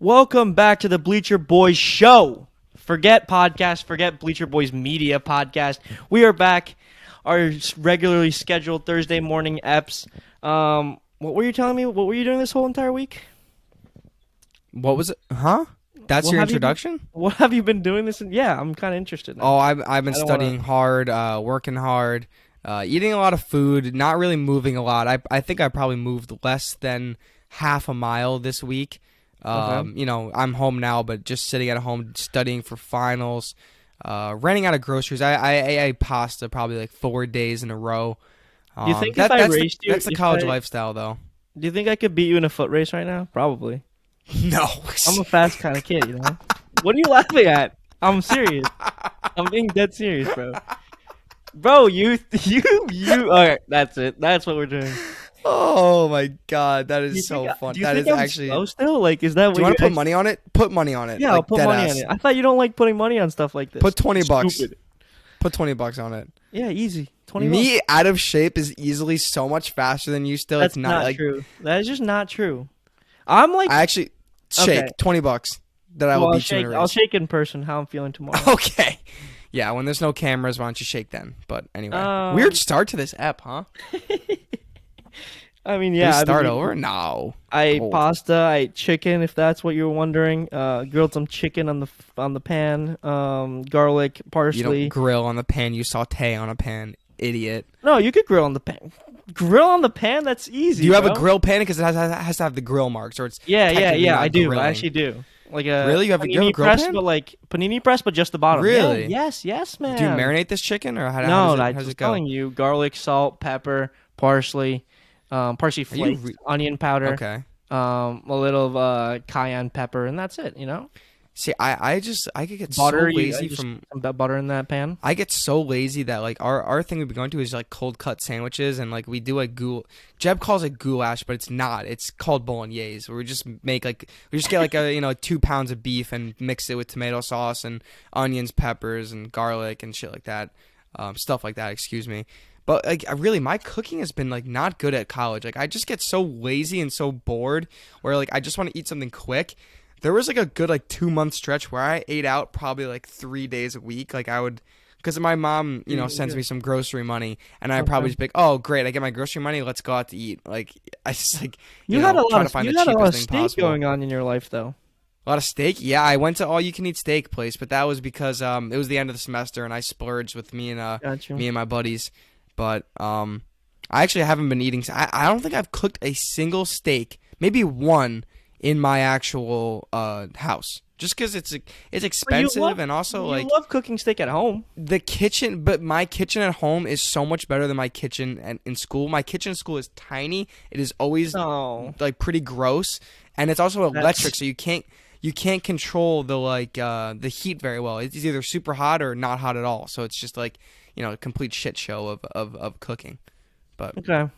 Welcome back to the Bleacher Boys Show. Forget podcast, forget Bleacher Boys Media podcast. We are back, our regularly scheduled Thursday morning eps. What were you telling me? What were you doing this whole entire week? What was it? Huh? That's your introduction? What have you been doing this? Yeah, I'm kind of interested now. Oh, I've been studying hard, working hard, eating a lot of food, not really moving a lot. I think I probably moved less than half a mile this week. Okay. You know, I'm home now, but just sitting at home studying for finals, running out of groceries. I ate pasta probably like 4 days in a row. Do you think if I raced you... That's the college lifestyle, though. Do you think I could beat you in a foot race right now? Probably. No. I'm a fast kind of kid, you know? What are you laughing at? I'm serious. I'm being dead serious, bro. Bro, you. All right, that's it. That's what we're doing. Oh my god, that is so fun. Do you think I'm actually slow still? Like, is that what do you want to put money on it? Put money on it. Yeah, I'll put money on it. I thought you don't like putting money on stuff like this. Put $20. Put $20 on it. Yeah, easy. 20 Me bucks. out of shape is easily so much faster than you still. That's it's not like true. That is just not true. I'm like I actually shake $20 that I will beat you in a race. I'll shake in person how I'm feeling tomorrow. Okay. Yeah, when there's no cameras, why don't you shake then? But anyway, weird start to this ep, huh? I mean, yeah. Start over? No. I ate pasta. I ate chicken, if that's what you were wondering. Grilled some chicken on the pan. Garlic, parsley. You don't grill on the pan. You saute on a pan, idiot. No, you could grill on the pan. Grill on the pan? That's easy. Do you have a grill pan? Because it has to have the grill marks, or it's yeah. I do. Grilling. I actually do. Like a really? You have a grill press, pan? But like panini press, but just the bottom. Really? Yeah, yes, man. Do you marinate this chicken, or how does it go? I'm telling you, garlic, salt, pepper, parsley. Parsley flakes, onion powder, okay, a little cayenne pepper, and that's it. You know. See, I could get butter, so lazy from butter in that pan. I get so lazy that like our thing we've been going to is like cold cut sandwiches, and like we do like Jeb calls it goulash, but it's not. It's called bolognese, where we just get like 2 pounds of beef and mix it with tomato sauce and onions, peppers, and garlic and shit like that, stuff like that. Excuse me. But like my cooking has been like not good at college. Like I just get so lazy and so bored where like I just want to eat something quick. There was like a good like 2-month stretch where I ate out probably like 3 days a week. Like I would, because my mom sends me some grocery money, and I'd probably just be like, oh great, I get my grocery money, let's go out to eat. Like I just like you had a lot of steak going on in your life though. A lot of steak? Yeah, I went to all-you-can-eat steak place, but that was because it was the end of the semester and I splurged with me and my buddies. But I actually haven't been eating. I don't think I've cooked a single steak, maybe one, in my actual house. Just because it's expensive and also you love cooking steak at home. The kitchen, but my kitchen at home is so much better than my kitchen in school. My kitchen in school is tiny. It is always like pretty gross, and it's also electric, so you can't control the heat very well. It's either super hot or not hot at all. So it's just like a complete shit show of cooking. But okay,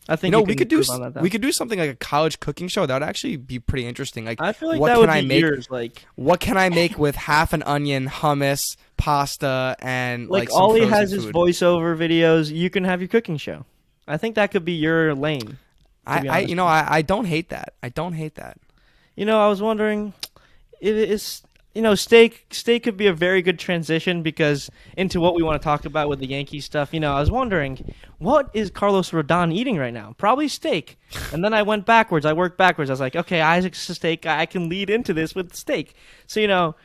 I think we could do something like a college cooking show. That would actually be pretty interesting. Like I feel like that would be yours. Like what can I make with half an onion, hummus, pasta, and like some all he frozen has food. is voiceover videos. You can have your cooking show. I think that could be your lane. I don't hate that. I don't hate that. I was wondering, it is. Steak could be a very good transition because into what we want to talk about with the Yankee stuff. I was wondering, what is Carlos Rodon eating right now? Probably steak. And then I went backwards. I worked backwards. I was like, okay, Isaac's a steak guy. I can lead into this with steak. So,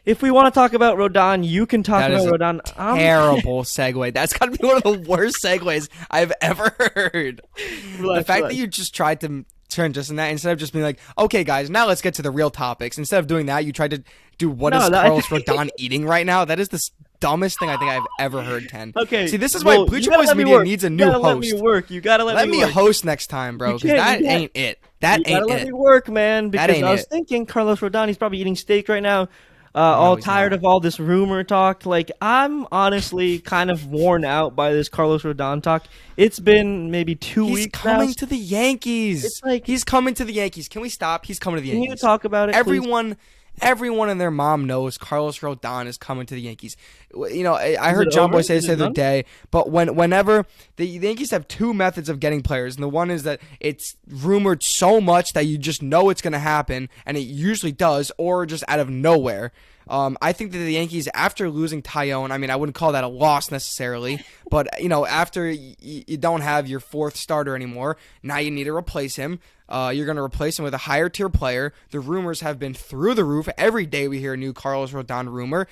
if we want to talk about Rodon, you can talk about Rodon. Terrible segue. That's got to be one of the worst segues I've ever heard. The fact that you just tried to turn just in that instead of just being like, okay guys, now let's get to the real topics. Instead of doing that, you tried to do what is Carlos Rodon eating right now. That is the dumbest thing I think I've ever heard, Ken. Okay, see, this is why Bleacher Boys Media needs a new host. Let me work. You gotta let me work. Host next time, bro, because that ain't it. That ain't it. You gotta let me work, man, because I was thinking Carlos Rodon, he's probably eating steak right now. All tired of all this rumor talk. Like, I'm honestly kind of worn out by this Carlos Rodon talk. It's been maybe 2 weeks now. He's coming to the Yankees. It's like he's coming to the Yankees. Can we stop? He's coming to the Yankees. Can you talk about it, Everyone Everyone and their mom knows Carlos Rodon is coming to the Yankees. You know, I Is heard it John over? Boy say Is this it the other done? day, but whenever the Yankees have two methods of getting players, and the one is that it's rumored so much that you just know it's going to happen, and it usually does, or just out of nowhere. I think that the Yankees, after losing Tyone, I mean, I wouldn't call that a loss necessarily, but, you know, after you don't have your fourth starter anymore, now you need to replace him. You're going to replace him with a higher tier player. The rumors have been through the roof. Every day we hear a new Carlos Rodon rumor.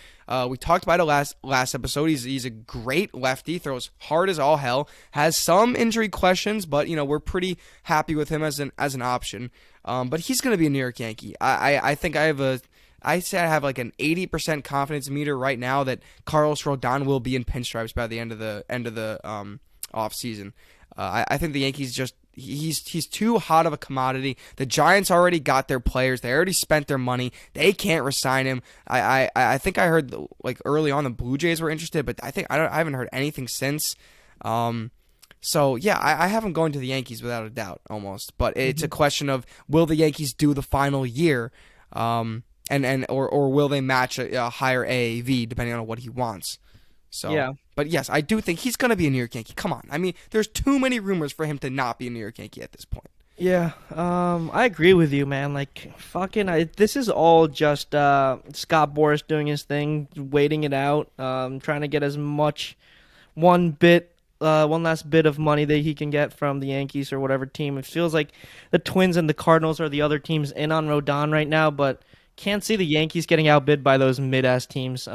We talked about it last episode. He's a great lefty, throws hard as all hell, has some injury questions, but, you know, we're pretty happy with him as an option. But he's going to be a New York Yankee. I think I say I have like an 80% confidence meter right now that Carlos Rodon will be in pinstripes by the end of the off season. I think the Yankees just he's too hot of a commodity. The Giants already got their players. They already spent their money. They can't resign him. I think I heard like early on the Blue Jays were interested, but I haven't heard anything since. So yeah, I have him going to the Yankees without a doubt, almost. But it's a question of, will the Yankees do the final year? Or will they match a higher AAV depending on what he wants? So, Yeah. But yes, I do think he's going to be a New York Yankee. Come on. I mean, there's too many rumors for him to not be a New York Yankee at this point. Yeah, I agree with you, man. Like, this is all just Scott Boras doing his thing, waiting it out, trying to get as much one last bit of money that he can get from the Yankees or whatever team. It feels like the Twins and the Cardinals are the other teams in on Rodon right now, but can't see the Yankees getting outbid by those mid-ass teams,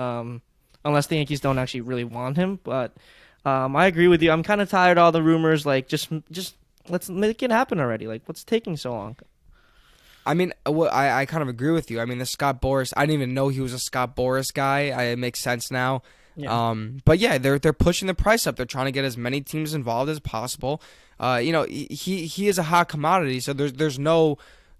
unless the Yankees don't actually really want him. But I agree with you. I'm kind of tired of all the rumors. Like, just let's make it happen already. Like, what's taking so long? I mean, I kind of agree with you. I mean, the Scott Boras, I didn't even know he was a Scott Boras guy. It makes sense now. Yeah. But yeah, they're pushing the price up. They're trying to get as many teams involved as possible. You know, he is a hot commodity, so there's no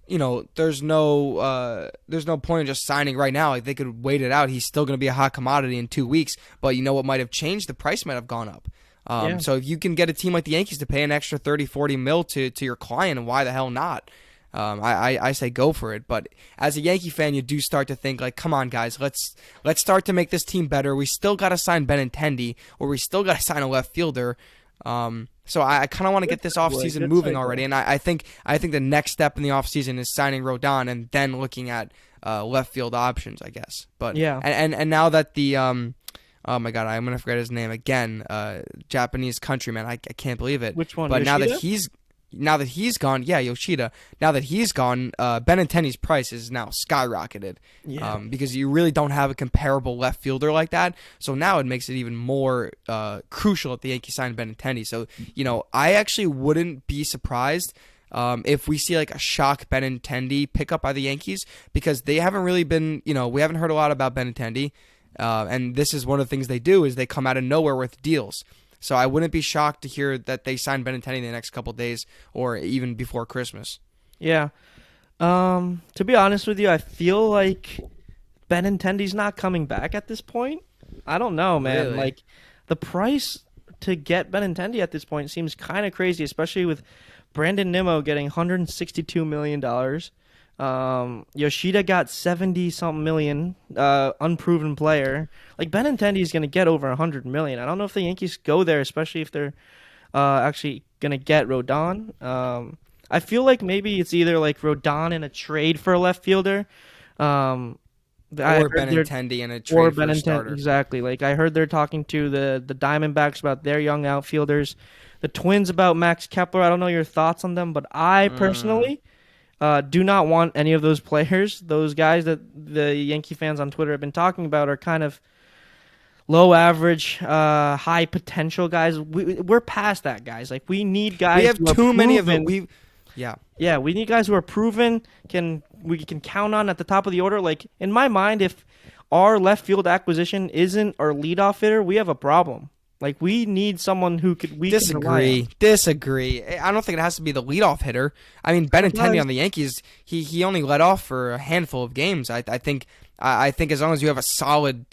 point in just signing right now. Like, they could wait it out. He's still going to be a hot commodity in 2 weeks. But you know what might have changed? The price might have gone up. Yeah. So if you can get a team like the Yankees to pay an extra 30, 40 mil to your client, why the hell not? I say go for it. But as a Yankee fan, you do start to think, like, come on, guys, let's start to make this team better. We still got to sign Benintendi, or we still got to sign a left fielder. So I kind of want to get this offseason moving already, and I think the next step in the offseason is signing Rodon and then looking at left field options, I guess. But Yeah. and now that the oh my god, I'm gonna forget his name again. Japanese countryman, I can't believe it. Which one? But Yoshida? now that he's gone, yeah, Yoshida. Now that he's gone, Benintendi's price is now skyrocketed. Yeah. Because you really don't have a comparable left fielder like that. So now it makes it even more crucial that the Yankees sign Benintendi. So, you know, I actually wouldn't be surprised if we see like a shock Benintendi pickup by the Yankees, because they haven't really been, you know, we haven't heard a lot about Benintendi. And this is one of the things they do, is they come out of nowhere with deals. So I wouldn't be shocked to hear that they sign Benintendi in the next couple of days or even before Christmas. Yeah. To be honest with you, I feel like Benintendi's not coming back at this point. I don't know, man. Really? Like, the price to get Benintendi at this point seems kind of crazy, especially with Brandon Nimmo getting $162 million. Yoshida got 70-something million, unproven player. Like, Benintendi is going to get over 100 million. I don't know if the Yankees go there, especially if they're actually going to get Rodon. I feel like maybe it's either like Rodon in a trade for a left fielder, Or Benintendi in a trade for a starter. Exactly. Like, I heard they're talking to the Diamondbacks about their young outfielders, the Twins about Max Kepler. I don't know your thoughts on them, but I personally do not want any of those players. Those guys that the Yankee fans on Twitter have been talking about are kind of low average, high potential guys. We're past that, guys. Like, we need guys. We have too many of them. Yeah, we need guys who are proven, we can count on at the top of the order. Like, in my mind, if our left field acquisition isn't our leadoff hitter, we have a problem. Like, we need someone who can rely on. Disagree. I don't think it has to be the leadoff hitter. I mean, Benintendi on the Yankees, he only led off for a handful of games. I think as long as you have a solid,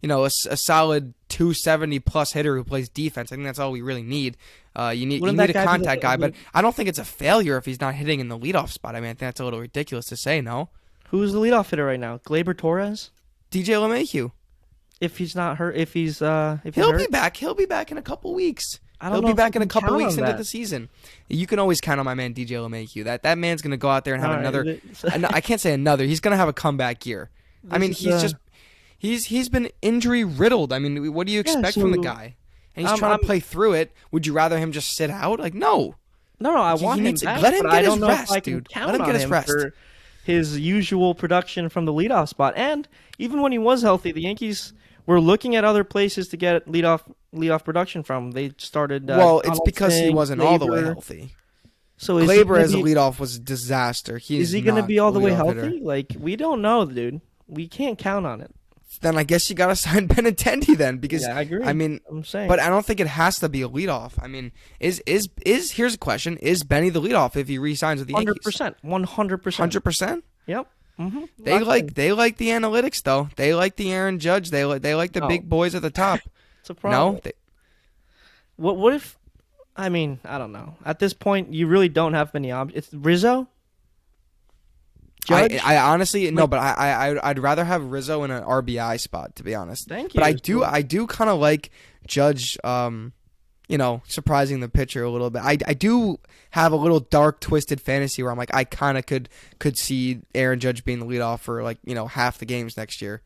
a solid 270 plus hitter who plays defense, I think that's all we really need. You need a contact guy, but I don't think it's a failure if he's not hitting in the leadoff spot. I mean, I think that's a little ridiculous to say. No. Who's the leadoff hitter right now? Gleyber Torres? DJ LeMahieu. If he's not hurt, if he's He'll hurt? be back. He'll be back in a couple weeks. I don't He'll know be if back you in a can couple count weeks on into that. the season. You can always count on my man DJ LeMahieu. That man's gonna go out there and have All right, another. th- I can't say another. He's gonna have a comeback year. I mean, This is, he's been injury riddled. I mean, what do you expect from the so, guy? And he's trying I'm- to play through it. Would you rather him just sit out? Like, no. No, I He want him needs to- back, let him but get I his don't know rest, if I can dude. count Let him on get his him rest. for his usual production from the leadoff spot. And even when he was healthy, the Yankees were looking at other places to get leadoff production from. They started. Well, it's because he Donaldson, wasn't all the way Gleyber. healthy. So is he Gleyber gonna as a be- leadoff was a disaster. Is he going to be all the way leadoff healthy? hitter. Like, we don't know, dude. We can't count on it. Then I guess you got to sign Benintendi then, because Yeah, I agree. I mean, I'm saying, but I don't think it has to be a leadoff. I mean, is here's a question: is Benny the leadoff if he re-signs with the Yankees? 100%, 100%. 100%. Yep. Mm-hmm. They like the analytics though. They like the Aaron Judge. They like the No. big boys at the top. It's a problem. No, What if? I mean, I don't know. At this point, you really don't have many options. It's Rizzo. Judge. I honestly no, but I'd rather have Rizzo in an RBI spot, to be honest. Thank you. But I do kind of like Judge, surprising the pitcher a little bit. I do have a little dark, twisted fantasy where I'm like, I kind of could see Aaron Judge being the leadoff for like half the games next year.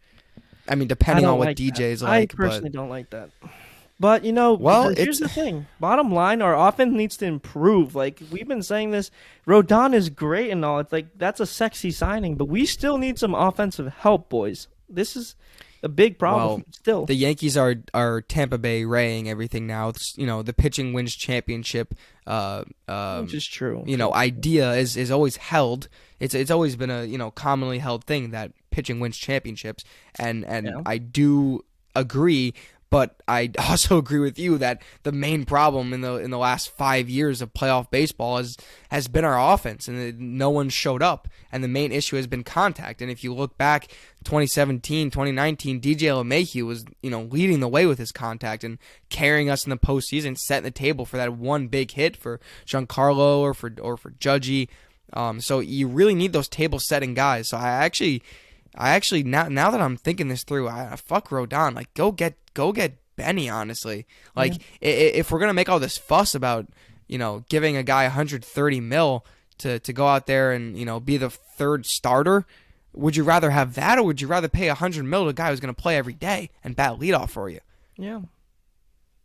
I mean, I depending don't on what like that. DJ's I like. personally But don't like that. But Well, here's the thing. Bottom line, our offense needs to improve. Like we've been saying this, Rodon is great and all. It's like that's a sexy signing, but we still need some offensive help, boys. This is a big problem Well, still. the Yankees are Tampa Bay Raying everything now. It's, the pitching wins championship. Which is true. Idea is always held. It's always been a commonly held thing that pitching wins championships, and Yeah. I do agree. But I also agree with you that the main problem in the last 5 years of playoff baseball has been our offense, and no one showed up. And the main issue has been contact. And if you look back, 2017, 2019, DJ LeMahieu was leading the way with his contact and carrying us in the postseason, setting the table for that one big hit for Giancarlo or for Judgy. So you really need those table setting guys. So I actually now that I'm thinking this through, I fuck Rodon. Like go get Benny, honestly. Like if we're gonna make all this fuss about giving a guy 130 mil to go out there and be the third starter, would you rather have that, or would you rather pay 100 mil to a guy who's gonna play every day and bat leadoff for you? Yeah.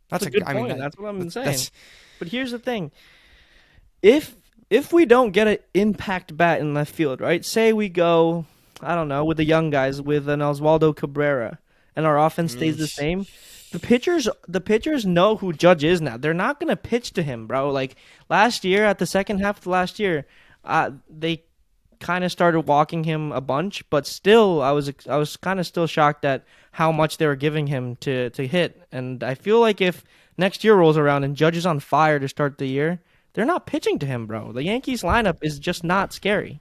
That's a good point. I mean, that's what I'm saying. that's- But here's the thing: if we don't get an impact bat in left field, right? Say we go, I don't know, with the young guys, with an Oswaldo Cabrera, and our offense stays the same. The pitchers know who Judge is now. They're not gonna pitch to him, bro. Like last year, at the second half of last year, they kind of started walking him a bunch, but still, I was kind of still shocked at how much they were giving him to hit. And I feel like if next year rolls around and Judge is on fire to start the year, they're not pitching to him, bro. The Yankees lineup is just not scary.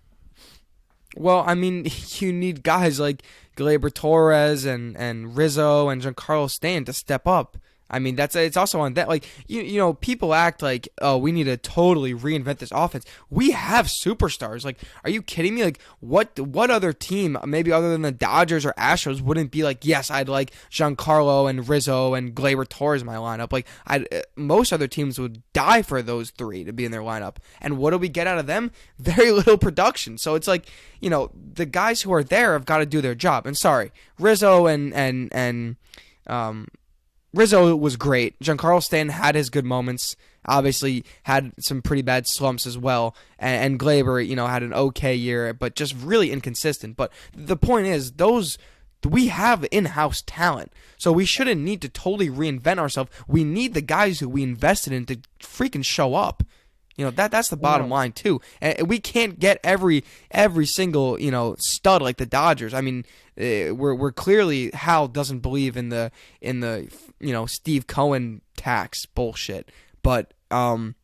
Well, I mean, you need guys like Gleyber Torres and Rizzo and Giancarlo Stanton to step up. I mean, it's also on that. Like, people act like, oh, we need to totally reinvent this offense. We have superstars. Like, are you kidding me? Like, what other team, maybe other than the Dodgers or Astros, wouldn't be like, yes, I'd like Giancarlo and Rizzo and Gleyber Torres in my lineup. Like, most other teams would die for those three to be in their lineup. And what do we get out of them? Very little production. So it's like, the guys who are there have got to do their job. And sorry, Rizzo and Rizzo was great. Giancarlo Stanton had his good moments. Obviously, had some pretty bad slumps as well. And Gleyber, had an okay year, but just really inconsistent. But the point is, we have in-house talent, so we shouldn't need to totally reinvent ourselves. We need the guys who we invested in to freaking show up. That's the bottom line too. And we can't get every single stud like the Dodgers. I mean, we're clearly Hal doesn't believe in the Steve Cohen tax bullshit. But and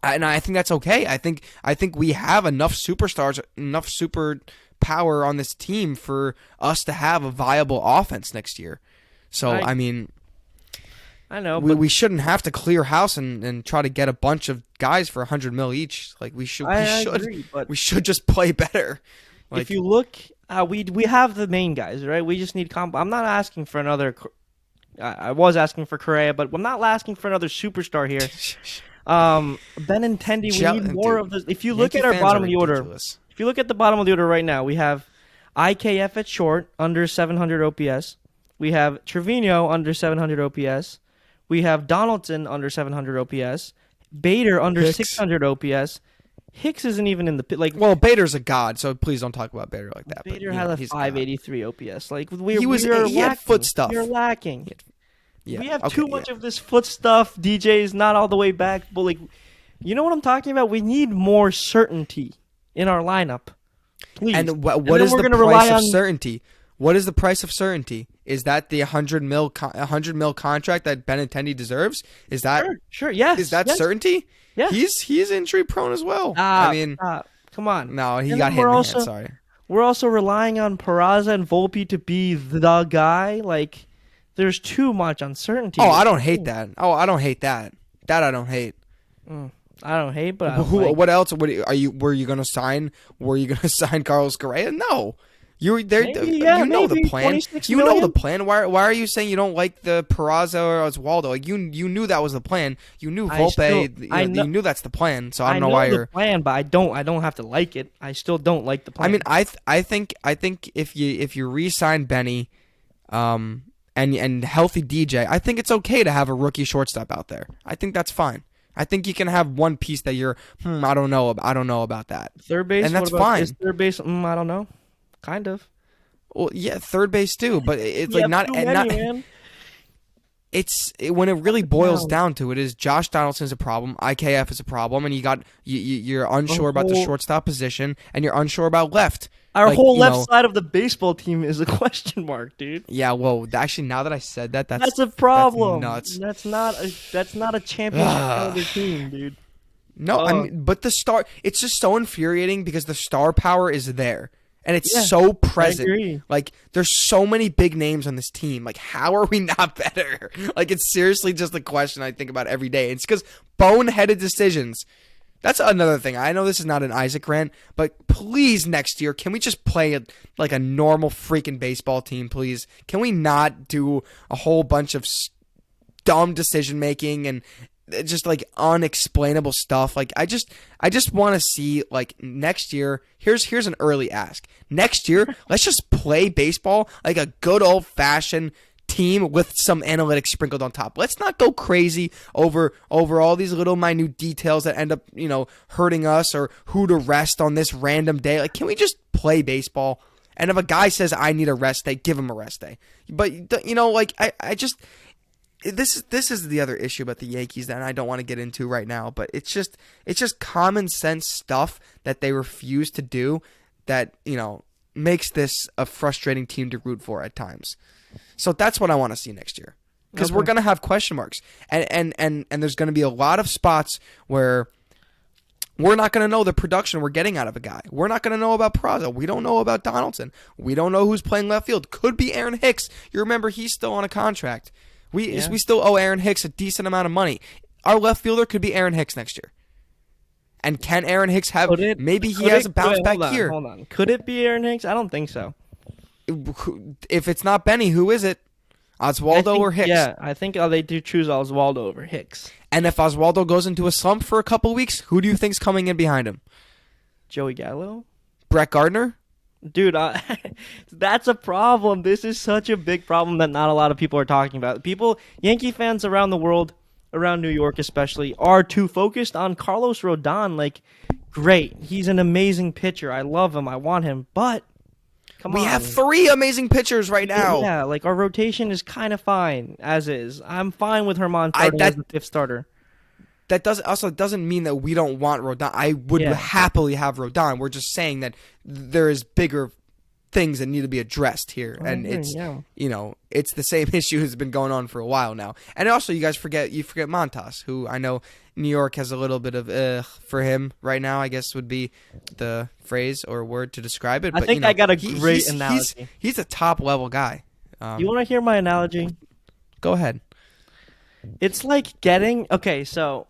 I think that's okay. I think we have enough superstars, enough super power on this team for us to have a viable offense next year. So I mean, I know, we shouldn't have to clear house and try to get a bunch of guys for 100 mil each. Like we should agree, but we should just play better. if you look, we have the main guys, right? We just need comp. I'm not asking for another. I was asking for Correa, but I'm not asking for another superstar here. Benintendi, we need more of this. If you look Yankee at our fans bottom are of the order, ridiculous. if you look at the bottom of the order right now, we have IKF at short under 700 OPS. We have Trevino under 700 OPS. We have Donaldson under 700 OPS. Bader under Hicks. 600 OPS. Hicks isn't even in the like. Well, Bader's a god, so please don't talk about Bader like that. Bader but, had a he's 583 OPS. Like we He are had lacking. foot stuff. We are lacking. Yeah, We have okay, too much of this foot stuff. DJ's not all the way back, but like, you know what I'm talking about? We need more certainty in our lineup. Please. And what then is we're the gonna price rely of on- certainty? What is the price of certainty? Is that the 100 mil contract that Benintendi deserves? Is that Sure, yes. is that yes. certainty? Yeah. He's injury prone as well. I mean, come on. no, he And got then hit in we're the also- hand. Sorry. We're also relying on Peraza and Volpe to be the guy. Like, there's too much uncertainty. Oh, I don't hate that. Oh, I don't hate that. That I don't hate. I don't hate, but I don't Who? like. What else? What are you? Were you gonna sign? Were you gonna sign Carlos Correa? No. You there? Maybe, yeah, you know maybe the plan. 26 You know million? the plan. Why are you saying you don't like the Peraza or Oswaldo? Like you knew that was the plan. You knew Volpe. You knew that's the plan. So I don't know why the you're. plan, but I don't have to like it. I still don't like the plan. I mean, I think if you re-sign Benny, and healthy DJ, I think it's okay to have a rookie shortstop out there. I think that's fine. I think you can have one piece that you're, I don't know about that. third base, and that's what about, fine. Is third base? I don't know. Kind of. Well, yeah, third base too, but it's You like have not too many, man. When it really boils down to it, is Josh Donaldson's a problem, IKF is a problem, and you're unsure about the shortstop position, and you're unsure about left. Our whole left side of the baseball team is a question mark, dude. Yeah, well, actually, now that I said that, that's a problem. That's nuts. That's not a championship caliber team, dude. No, I mean, but it's just so infuriating because the star power is there. And it's so present. I agree. Like, there's so many big names on this team. Like, how are we not better? Like, it's seriously just a question I think about every day. It's because boneheaded decisions. That's another thing. I know this is not an Isaac rant, but please next year, can we just play like a normal freaking baseball team, please? Can we not do a whole bunch of dumb decision making and just like unexplainable stuff? Like I just want to see like next year. Here's an early ask. Next year, let's just play baseball like a good old fashioned team with some analytics sprinkled on top. Let's not go crazy over all these little minute details that end up, hurting us, or who to rest on this random day. Like, can we just play baseball? And if a guy says I need a rest day, give him a rest day. But like I just this is the other issue about the Yankees that I don't want to get into right now, but it's just common sense stuff that they refuse to do that, makes this a frustrating team to root for at times. So that's what I want to see next year. Because we're going to have question marks. And there's going to be a lot of spots where we're not going to know the production we're getting out of a guy. We're not going to know about Peraza. We don't know about Donaldson. We don't know who's playing left field. Could be Aaron Hicks. You remember, he's still on a contract. We still owe Aaron Hicks a decent amount of money. Our left fielder could be Aaron Hicks next year. And can Aaron Hicks have... Maybe he has a bounce back here. Hold on. Could it be Aaron Hicks? I don't think so. If it's not Benny, who is it? Oswaldo or Hicks? Yeah, I think they do choose Oswaldo over Hicks. And if Oswaldo goes into a slump for a couple weeks, who do you think's coming in behind him? Joey Gallo? Brett Gardner? Dude, that's a problem. This is such a big problem that not a lot of people are talking about. Yankee fans around the world, around New York especially, are too focused on Carlos Rodon. Like, great. He's an amazing pitcher. I love him. I want him. But, come on. We have 3 amazing pitchers right now. Yeah, like, our rotation is kind of fine, as is. I'm fine with Herman starting as the 5th starter. That doesn't mean that we don't want Rodon. I would happily have Rodon. We're just saying that there is bigger things that need to be addressed here, and it's it's the same issue has been going on for a while now. And also, you forget Montas, who I know New York has a little bit of for him right now, I guess would be the phrase or word to describe it. I think I got a great analogy. He's a top level guy. You want to hear my analogy? Go ahead. It's like getting so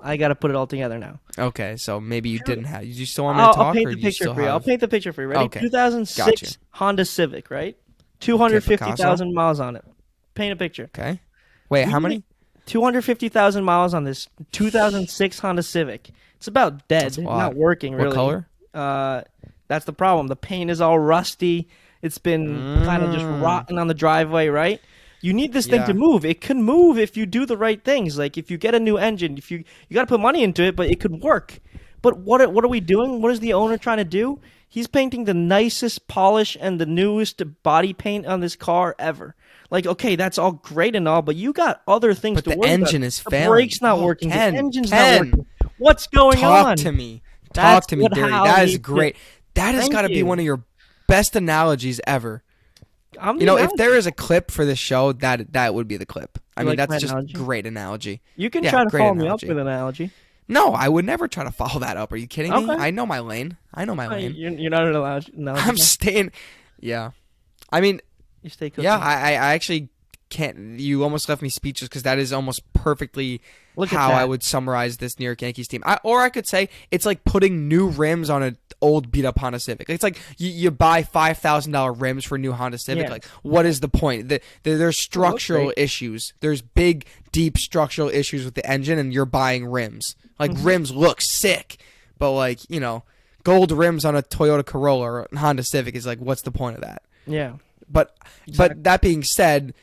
I got to put it all together now. Okay, so maybe you Sure. didn't have. You still want me to talk, I'll paint or the do you picture still for you. I'll have? paint the picture for you. Ready? Okay, 2006 got you. Honda Civic, right? Okay, Picasso. 250,000 miles on it. Paint a picture. Okay. Wait, how many? 250,000 miles on this 2006 Honda Civic. It's about dead, That's a lot. not working What really. color? That's the problem. The paint is all rusty. It's been kind of just rotten on the driveway, right? You need this thing to Yeah. move. It can move if you do the right things. Like if you get a new engine, if you got to put money into it, but it could work. But what are we doing? What is the owner trying to do? He's painting the nicest polish and the newest body paint on this car ever. Like, okay, that's all great and all, but you got other things But to the worry about. engine is The failing. brake's not Oh, working. Ken, The engine's Ken. not working. What's going Talk on? to me. That's Talk to me, what Dirty. Hal That is needs to- great. That has Thank got to be you. one of your best analogies ever. I'm You know, the if there is a clip for this show, that would be the clip. I You mean, like that's my just analogy? great analogy. You can Yeah, try to great follow me analogy. up with an analogy. No, I would never try to follow that up. Are you kidding me? Okay. I know my lane. I know my lane. You're not an analogy. I'm staying. Yeah. I mean, You stay cooking. yeah, I actually can't. You almost left me speechless because that is almost perfectly Look at how that. I would summarize this New York Yankees team. Or I could say it's like putting new rims on an old beat up Honda Civic. It's like you buy $5,000 rims for a new Honda Civic. Yeah. Like, what is the point? There's structural great. issues. There's big, deep structural issues with the engine, and you're buying rims. Like, Mm-hmm. rims look sick, but like, gold rims on a Toyota Corolla or a Honda Civic is like, what's the point of that? Yeah. But Exactly. but that being said,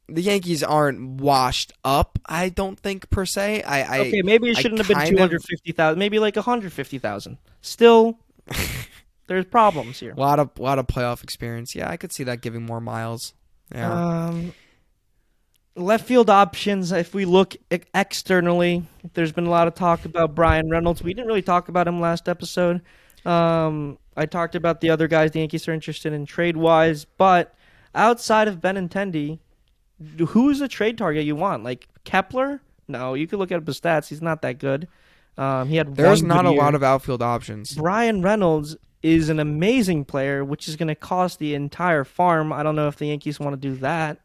the Yankees aren't washed up. I don't think per se. Okay, maybe it I shouldn't have been kind of- 250,000. Maybe like 150,000. Still, there's problems here. a lot of playoff experience. Yeah, I could see that giving more miles. Yeah. Left field options, if we look externally, there's been a lot of talk about Brian Reynolds. We didn't really talk about him last episode. I talked about the other guys the Yankees are interested in trade-wise, but outside of Benintendi, who's the trade target you want? Like Kepler? No, you could look at his stats. He's not that good. He had There's one not good a year. lot of outfield options. Brian Reynolds is an amazing player, which is going to cost the entire farm. I don't know if the Yankees want to do that.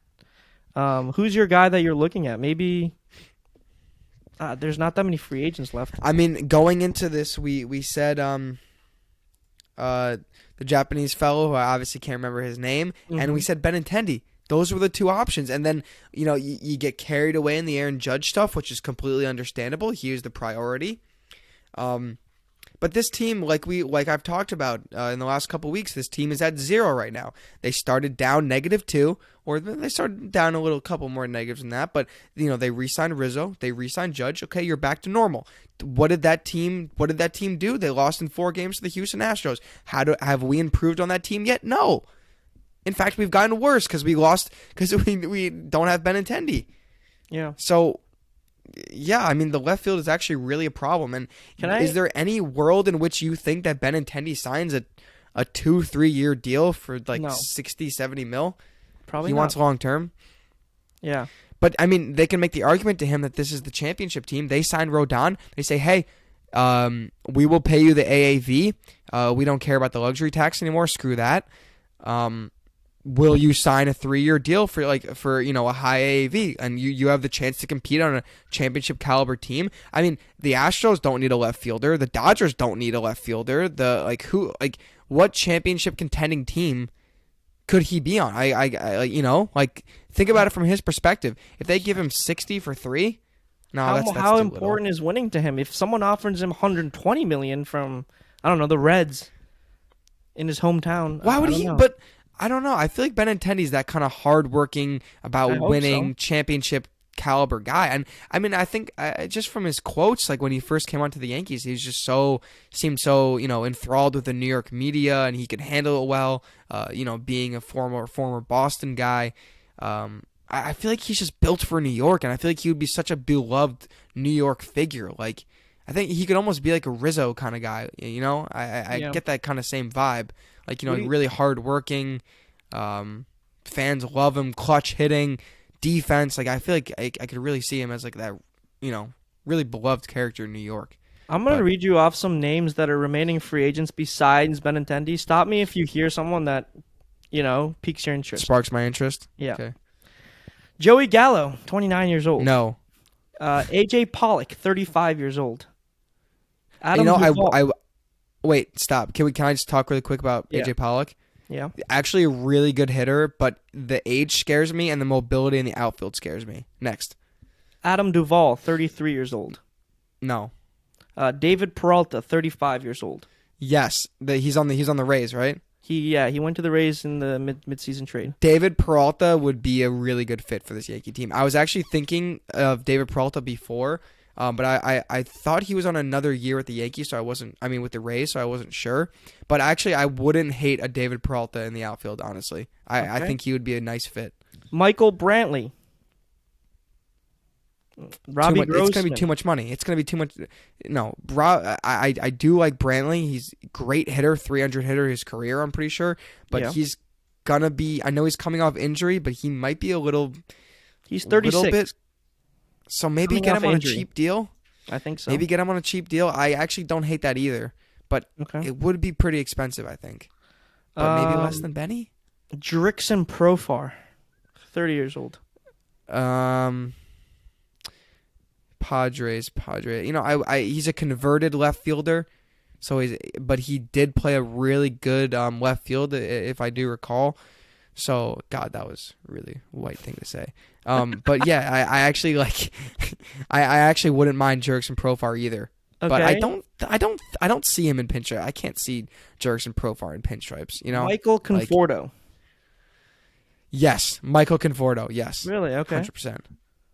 Who's your guy that you're looking at? Maybe there's not that many free agents left. I mean, going into this, we said the Japanese fellow, who I obviously can't remember his name, and we said Benintendi. Those were the two options. And then, you get carried away in the Aaron Judge stuff, which is completely understandable. He was the priority. But this team, like I've talked about in the last couple of weeks, this team is at 0 right now. They started down -2, or they started down a couple more negatives than that. But they re-signed Rizzo, they re-signed Judge. Okay, you're back to normal. What did that team do? They lost in 4 games to the Houston Astros. Have we improved on that team yet? No. In fact, we've gotten worse because we lost because we don't have Benintendi. Yeah. So, yeah, I mean, the left field is actually really a problem. And Can is there any world in which you think that Benintendi signs a 2-3 year deal for like No. 60-70 mil? Probably He not. wants long term. Yeah. But I mean, they can make the argument to him that this is the championship team. They signed Rodon. They say, hey, we will pay you the AAV. We don't care about the luxury tax anymore. Screw that. Will you sign a 3-year deal for a high AAV, and you have the chance to compete on a championship caliber team? I mean, the Astros don't need a left fielder. The Dodgers don't need a left fielder. What championship contending team could he be on? Think about it from his perspective. If they give him 60 for 3, no, that's How too important is winning to him? If someone offers him 120 million from, I don't know, the Reds in his hometown, Why would I don't he? know. But I don't know. I feel like Benintendi's that kind of hardworking I about hope winning so. championship caliber guy. And I mean, I think just from his quotes, like when he first came onto the Yankees, he was just seemed so enthralled with the New York media, and he could handle it well. Being a former Boston guy. I feel like he's just built for New York, and I feel like he would be such a beloved New York figure. Like, I think he could almost be like a Rizzo kind of guy. I Yeah. get that kind of same vibe. Like, What do you- really hardworking. Fans love him. Clutch hitting, defense. Like, I feel like I could really see him as like that, really beloved character in New York. I'm going to But- read you off some names that are remaining free agents besides Benintendi. Stop me if you hear someone that, piques your interest. Sparks my interest. Yeah. Okay. Joey Gallo, 29 years old. No. AJ Pollock, 35 years old. You Adam know, Duvall. I wait. Stop. Can I just talk really quick about Yeah. AJ Pollock? Yeah. Actually, a really good hitter, but the age scares me, and the mobility in the outfield scares me. Next. Adam Duvall, 33 years old. No. David Peralta, 35 years old. Yes. He's on the Rays, right? He went to the Rays in the mid-season trade. David Peralta would be a really good fit for this Yankee team. I was actually thinking of David Peralta before, but I thought he was on another year with the Yankees, so with the Rays, so I wasn't sure. But actually, I wouldn't hate a David Peralta in the outfield, honestly. I think he would be a nice fit. Michael Brantley. Robbie Grossman. It's going to be too much money. It's going to be too much. No, I do like Brantley. He's a great hitter, 300 hitter his career, I'm pretty sure. But he's going to be, I know he's coming off injury, but he might be a little. He's 36. Little bit, so maybe get him on a cheap deal. I think so. Maybe get him on a cheap deal. I actually don't hate that either. But it would be pretty expensive, I think. But maybe less than Benny? Jurickson Profar, 30 years old. Padres. You know, he's a converted left fielder, but he did play a really good left field, if I do recall. So, God, that was a really white thing to say. But yeah, I actually like, I actually wouldn't mind Jurickson Profar either. Okay. But I don't see him in pinstripe. I can't see Jurickson Profar in pinstripes. You know, Michael Conforto. Yes, Michael Conforto. Yes, really? Okay, 100%.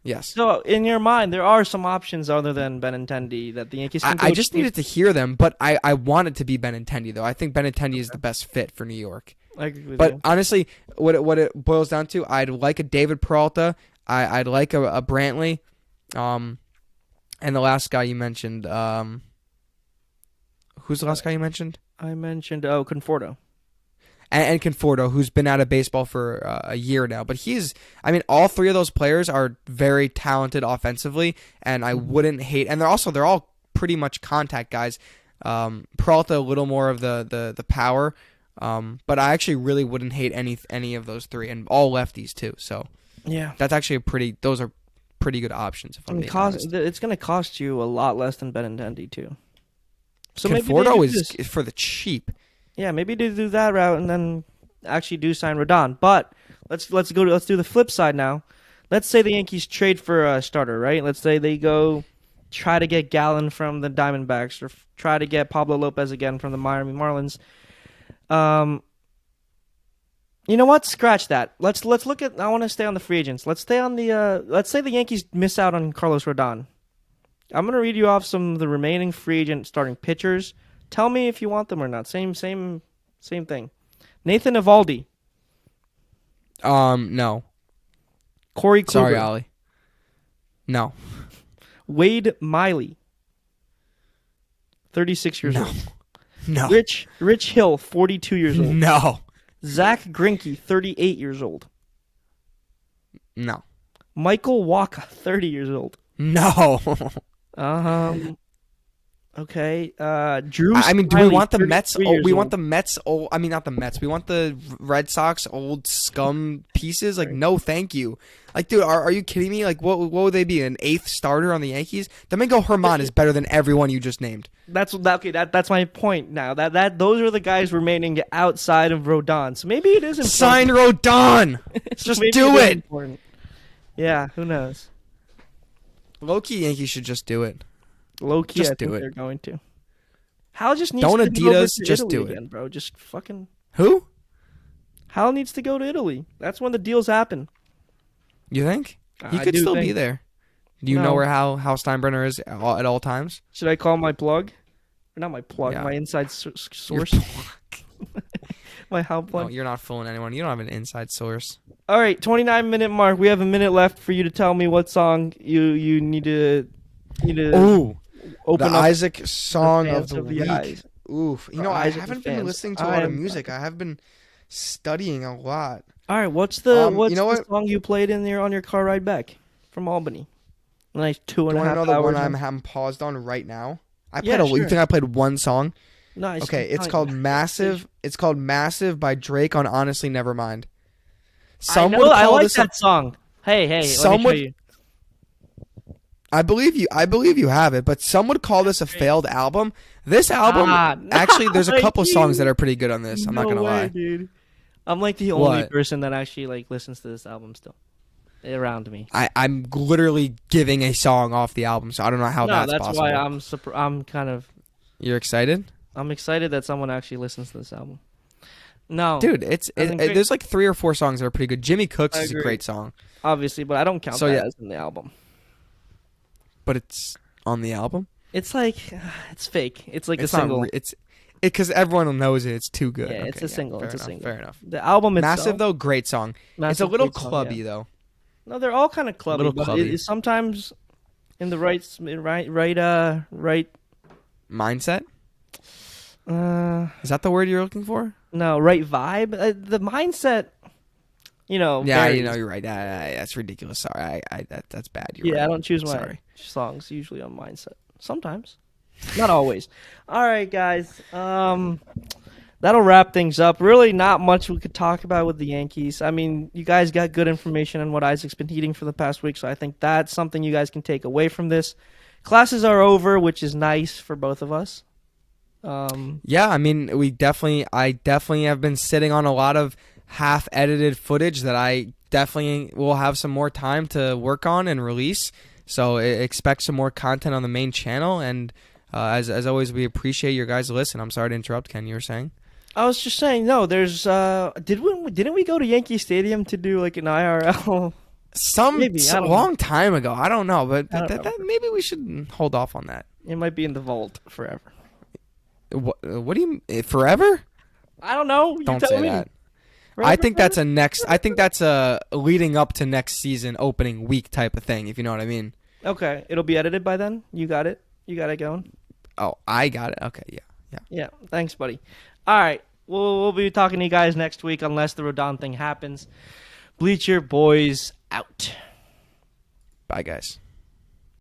Yes. So, in your mind, there are some options other than Benintendi that the Yankees can I just needed to hear them, but I want it to be Benintendi, though. I think Benintendi is the best fit for New York. I agree with you. But honestly, what it boils down to, I'd like a David Peralta. I'd like a Brantley. And the last guy you mentioned, who's the last guy you mentioned? I mentioned, Conforto. And Conforto, who's been out of baseball for a year now. But all three of those players are very talented offensively, and I wouldn't hate. And they're all pretty much contact guys. Peralta a little more of the power, but I actually really wouldn't hate any of those three, and all lefties too. So yeah, that's actually those are pretty good options. If I'm being honest. It's going to cost you a lot less than Benintendi too. So Conforto is for the cheap. Yeah, maybe they do that route and then actually do sign Rodon. But let's do the flip side now. Let's say the Yankees trade for a starter, right? Let's say they go try to get Gallen from the Diamondbacks or try to get Pablo Lopez again from the Miami Marlins. You know what? Scratch that. Let's look at. I want to stay on the free agents. Let's stay on the. Let's say the Yankees miss out on Carlos Rodon. I'm gonna read you off some of the remaining free agent starting pitchers. Tell me if you want them or not. Same thing. Nathan Eovaldi. No. Corey Kluber. Sorry, Ollie. No. Wade Miley. 36 years old. No. Rich Hill, 42 years old. No. Zach Greinke, 38 years old. No. Michael Wacha, 30 years old. No. Okay. Drew. Do we want the Mets? We want the Mets. Not the Mets. We want the Red Sox old scum pieces. Like, no, thank you. Like, dude, are you kidding me? Like, what would they be? An 8th starter on the Yankees? Domingo Germán is better than everyone you just named. That's my point. Now that those are the guys remaining outside of Rodon. So maybe it is important. Sign Rodon. Just do it. Important. Yeah. Who knows? Low-key Yankees should just do it. Low-key, just I think do it. they're going to. Hal just needs Don't to go over Adidas to just Italy do it, again, bro. Just fucking. Who? Hal needs to go to Italy. That's when the deals happen. You think? He could still be there. Do you know where Hal Steinbrenner is at all times? Should I call my plug? Or not my plug, Yeah. my inside source. My Hal plug. No, you're not fooling anyone. You don't have an inside source. All right, 29-minute mark. We have a minute left for you to tell me what song you need to open the up. Isaac song of the the week. eyes. Oof. You know, I haven't been listening to a lot of music. I have been studying a lot. All right, what's the what? song you played on your car ride back from Albany? A nice 2.5 Do you want to know the hours. one I'm paused on right now? Sure. You think I played one song? Nice. Okay, it's called Massive. It's called Massive by Drake on Honestly Nevermind. I like that song. Hey, let me show you. I believe you have it, but some would call this a failed album. This album, No, actually, there's a like couple you. songs that are pretty good on this. I'm not No gonna way, lie. dude. I'm like the only What? person that actually like listens to this album still around me. I'm literally giving a song off the album, so I don't know how No, that's that's possible. why I'm kind of You're excited? I'm excited that someone actually listens to this album. No, Dude, I think there's like 3 or 4 songs that are pretty good. Jimmy Cooks I is a agree. great song, obviously, but I don't count So, that yeah. as in the album. but it's on the album. It's like it's fake. It's like It's a not. single. It's because everyone knows it. It's too good. Yeah, Okay, it's a single. Fair It's a enough, single. Fair enough. The album itself, Massive though, great song. It's a Massive, little great song, clubby yeah. though. No, they're all kind of clubby, little but clubby. sometimes in the right Mindset. uh Is that the word you're looking for? no right vibe. The mindset, Yeah, varies. you're right. That's ridiculous. Sorry, that's bad. You're Yeah, right. I don't choose my Sorry. songs usually on mindset. Sometimes, not always. All right, guys. That'll wrap things up. Really, not much we could talk about with the Yankees. I mean, you guys got good information on what Isaac's been eating for the past week, so I think that's something you guys can take away from this. Classes are over, which is nice for both of us. Yeah, I mean, I definitely have been sitting on a lot of half-edited footage that I definitely will have some more time to work on and release. So expect some more content on the main channel. And as always, we appreciate your guys' listen. I'm sorry to interrupt, Ken. You were saying? I was just saying, no, there's didn't we go to Yankee Stadium to do like an IRL? Maybe, I don't long time ago. I don't know, but I don't know. maybe we should hold off on that. It might be in the vault forever. What do you forever? I don't know. You Don't tell say me. that. Forever, I think that's forever? I think that's a leading up to next season opening week type of thing, if you know what I mean. Okay. It'll be edited by then. You got it. You got it going. Oh, I got it. Okay, yeah. Yeah. Thanks, buddy. All right. We'll be talking to you guys next week unless the Rodon thing happens. Bleacher Boys out. Bye, guys.